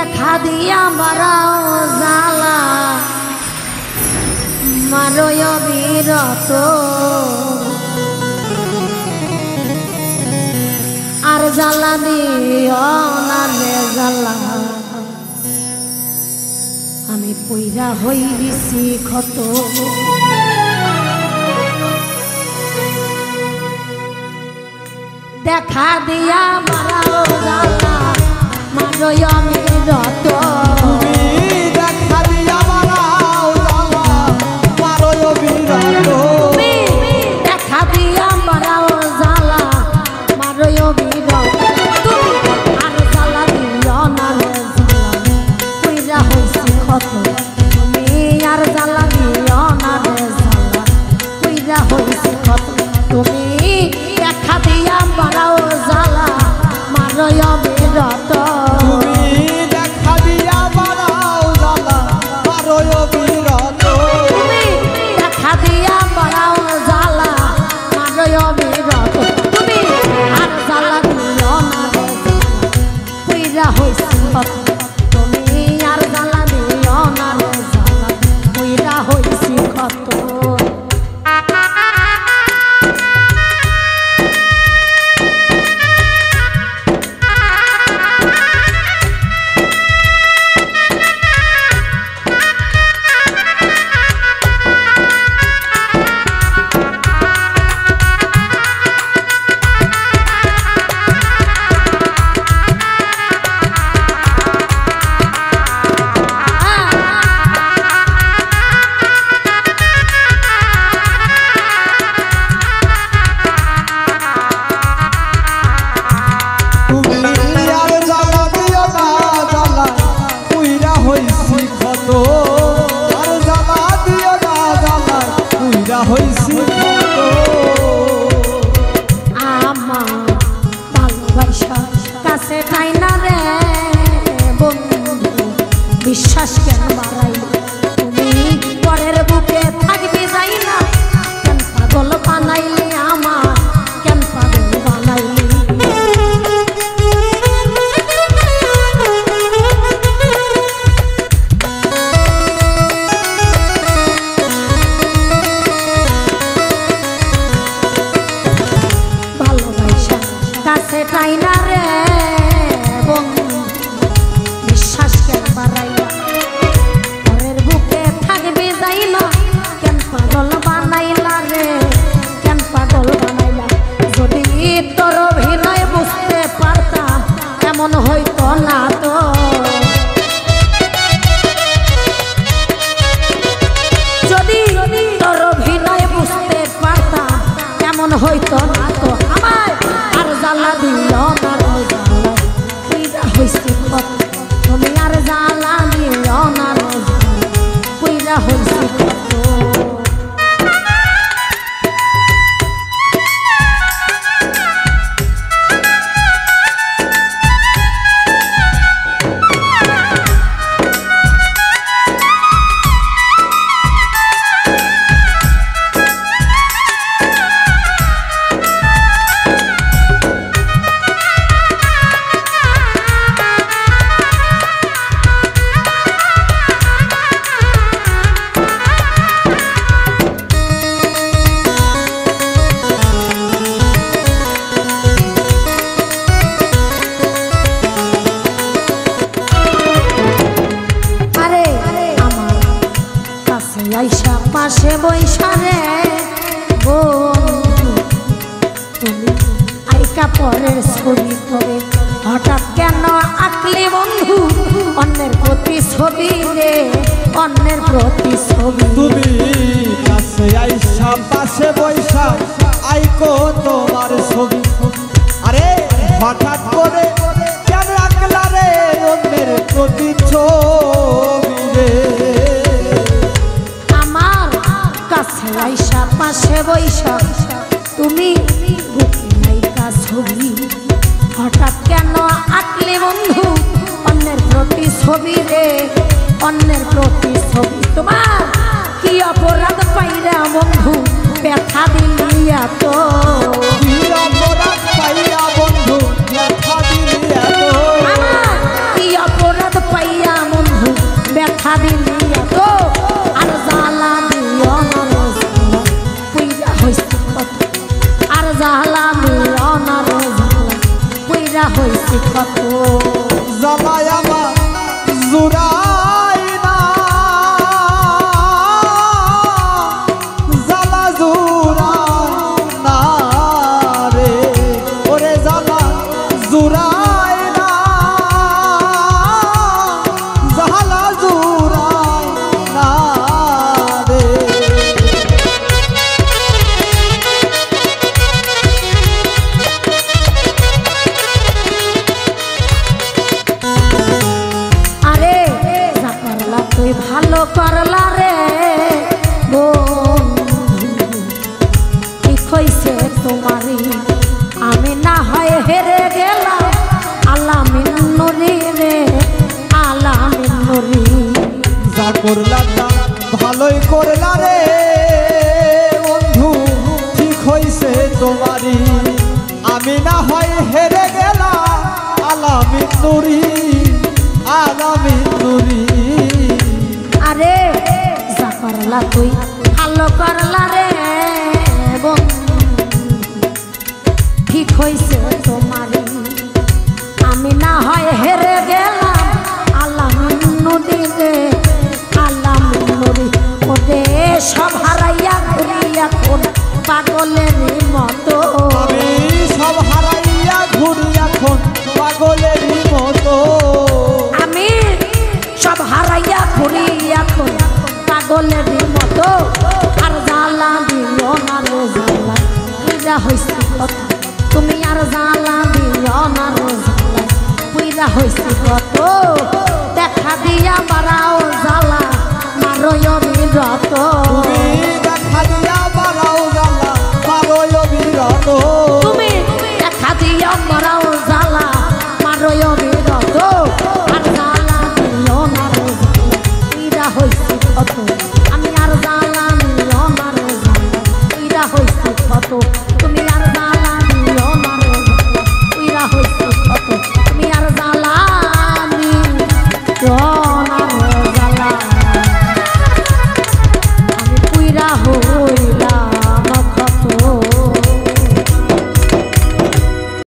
দেখা দিয়া মারাও জ্বালা মারয় বিরত আর জ্বালা দিও না রে জ্বালা আমি পইরা হইছি ক্ষত দেখা দিয়া মারাও জ্বালা মারয় বিরত দেখা দিয়া মারাও জ্বালা মারয় বিরত দেখা দিয়া মারাও জ্বালা মারয় বিরত আর জ্বালা দিও না রে জ্বালা পইরা হইছি ক্ষত তুমি আর জ্বালা দিও না রে জ্বালা পইরা হইছি ক্ষত তুমি দেখা দিয়া মারাও জ্বালা মারয় বিরত বিশ্বাস কেন বাড়াই তুমি পরের বুকে থাকবে যাই না কেন পাগল বানাইলি আমার কেন পাগল বানাইলি ভালোবাসা কাছে তাই না রে বন্ধু বিশ্বাস কেন বাড়াইলা ঘরের বুকে থাকবে যাই না কেন পাগল বানাইলা রে কেন পাগল বানাইলা যদি তোর অভিনয় বুঝতে পারতাম এমন হইতো না তো যদি তোর অভিনয় বুঝতে পারতাম এমন হইতো না তো আমার আর জ্বালা দিও না রে জ্বালা পইরা হইছি ক্ষত তুমি আর জ্বালা দিও না রে জ্বালা পইরা হইছি ক্ষত আইসা পাশে বৈশা রে বন্ধু তুমি আইকা পরের ছবি করে হঠাৎ কেন আঁকলি বন্ধু অন্যের প্রতি ছবি রে অন্যের প্রতি ছবি তুমি কাছে আইসা পাশে বৈশা আইকো তোমার ছবি আরে হঠাৎ করে কেন আঁকলা রে অন্যের প্রতি ছবি রে আইসা পাশে বৈশা তুমি বুকে নাইকা ছবি হঠাৎ কেন আঁকলে বন্ধু অন্যের প্রতি ছবি রে অন্যের প্রতি ছবি তোমার কি অপরাধ পাইরা বন্ধু ব্যথা দিলি এত কি অপরাধ পাইরা বন্ধু ব্যথা দিলি এত কি অপরাধ পাই করলা রে বন্ধু ঠিক হইছে তোমারই আমি না হয় হেরে গেলাম আলামিন নুরি রে আলামিন নুরি যা করলা তা ভালোই করলা রে বন্ধু ঠিক হইছে তোমারই আমি না হয় হেরে গেলাম আলামিন নুরি আলামিন নুরি আরে যা করলা তুই ভালো করলা রে বন্ধু ঠিক হইছে তোমারই আমি না হয় হেরে গেলাম আলামিন নুরি রে আলামিন নুরি ওরে সব হারাইয়া ঘুরি এখন পাগলের মতো আমি সব হারাইয়া ঘুরি এখন পাগলের মতো আমি সব হারাইয়া ঘুরি এখন পাগলের মতো আর জ্বালা দিও না রে জ্বালা পুইরা হইছি কত তুমি আর জ্বালা দিও না রে জ্বালা পুইরা হইছি কত দেখা দিয়া বাড়াও জ্বালা মারয় বিরত তুমি দেখা দিয়া বাড়াও জ্বালা মারয় বিরত তুমি দেখা দিয়া বাড়াও জ্বালা মারয় বিরত আর জ্বালা দিও না রে জ্বালা পুইরা হইছি কত আমি আর জ্বালা দিও না রে জ্বালা পুইরা হইছি কত তুমি আর জ্বালা দিও না রে জ্বালা পুইরা হইছি কত তুমি আর জ্বালা দিও